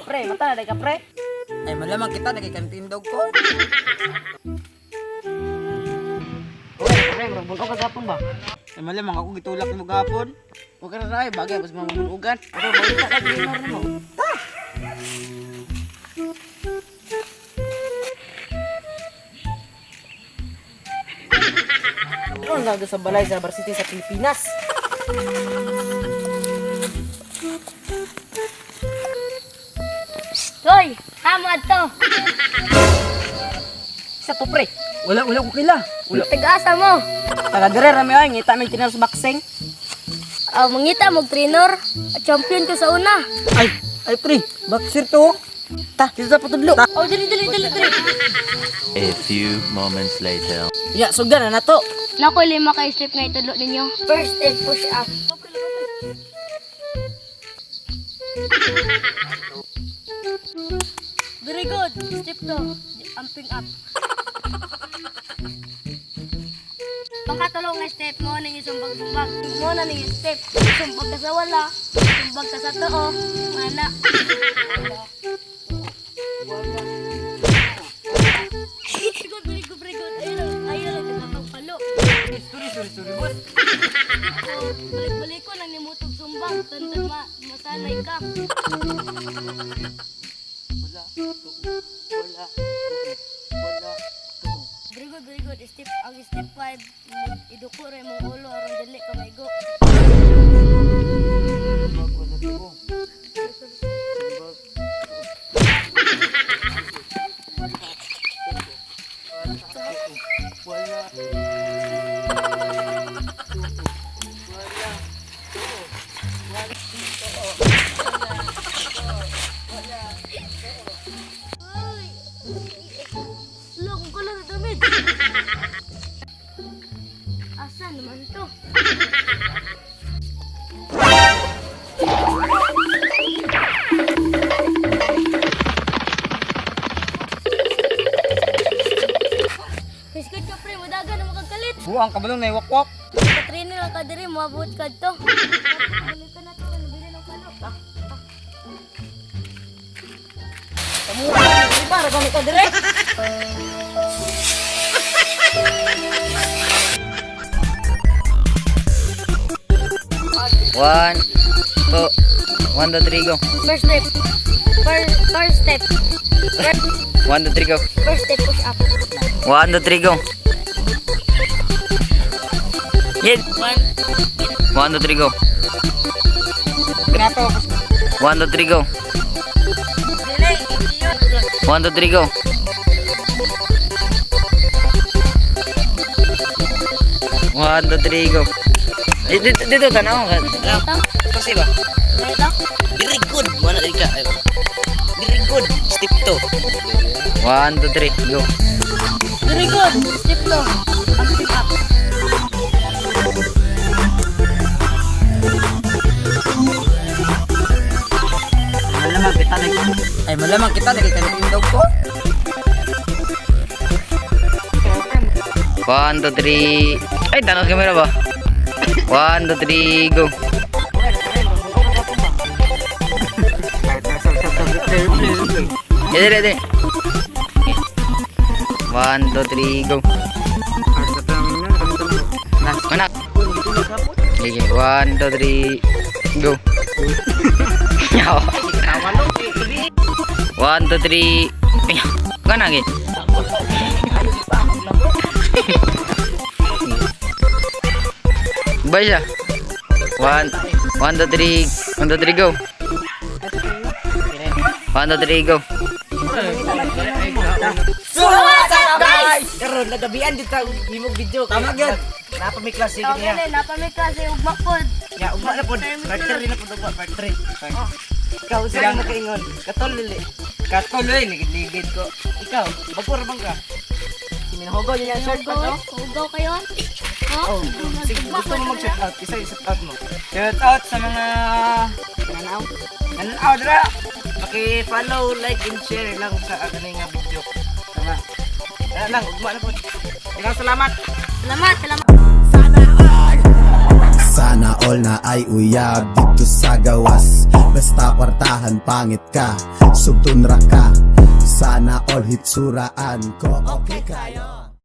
Pre, mata na ka pre. Ay malamang kita nagkikantindog ko. Pre, mabunog ka gapon ba? Ay malamang ako gitulak mo gapon. Huwag ka na tayo, bagay, mas mamunugan. Pero balita ka dinor na mo. Ano ang gaga sa balay sa varsity sa Pilipinas? Hoy, hamad to. Isa to pre. Wala ko kila. Tag-asa mo. Taga-dire rami ay, ngita may tinas boxing. Mangita mo trainer. Champion ko sa una. Ay pre, boxer to. Ta, kita sa patudlo. Oh, dali. A few moments later. Ya, sugan na to. Naku, 5 kayo step nga itudlo ninyo. First step, push up. Very good. Step 2, amping up. Pangkatulong nga step mo nang isumbag-sumbag. Mo na ning step. Sumbag ka sa wala. Sumbag ka sa too. Mana. Very good. Ayun lang nakakapalo. Sorry, boss. Balik-balik ko nang nimutog sumbang. Tantan masanay ka. Very good. Ang step 5, iduko rin mong ulo aron dili ka maigo. Look, ang kulo na damit. Asan naman to? Biskit ka pre, madaga na makagalit. Buang kabalong na iwakwak. Katrina lang ka diri, mabuot ka to. Balik ka na to, nabili ng palo. Para kami ka dire. One, two, three, go. First step. First step. 1, 2, 3, go. First step, push up. 1, 2, 3, go. Yes. 1, 2, 3, go. 1, 2, 3, go. 1, 2, 3, go. 1, 2, 3, go. Dito tanaw ka. Kasi ba? Very good. Wala din ka. Very good. Step 2. 1, 2, 3, go. Very good. Step 2. Amping up. Malamang kita nagkikantindog ko. 1, 2, 3. Ay, tanong kamera ba? 1, 2, 3, go. Dede. 1, 2, 3, go. Anak. Sige, 1, 2, 3, go. 1, 2, 3. Kana lagi. Baca. 1, 2, 3. 1, 2, 3, go. 1, 2, 3, go. So, what's up guys? Karon nagabian dito imong video. Tama gyud. Napa may klase Ikaw niya. galing, napamit kasi ugma pod. Ya, ugma na po. Part 3 na po ugma, part 3. Ikaw, sila makaingon. Katol, ligid-ligid ko. Ikaw, bagpura bang ka? Minahugaw niya yung shirt ko, no? Ugaw kayo? Oh, sige, gusto mo mag-shout out. Isa yung shout out mo. Shout out sa mga Nanaw. nanonood dra. Paki-follow, like, and share lang sa aking nga video. Tama. Lang, ugma na po. Ikaw, salamat. Salamat, salamat. Sana all na ay uyab dito sa gawas. Basta kwartahan pangit ka, sugtunra ka. Sana all hitsuraan ko okay kayo.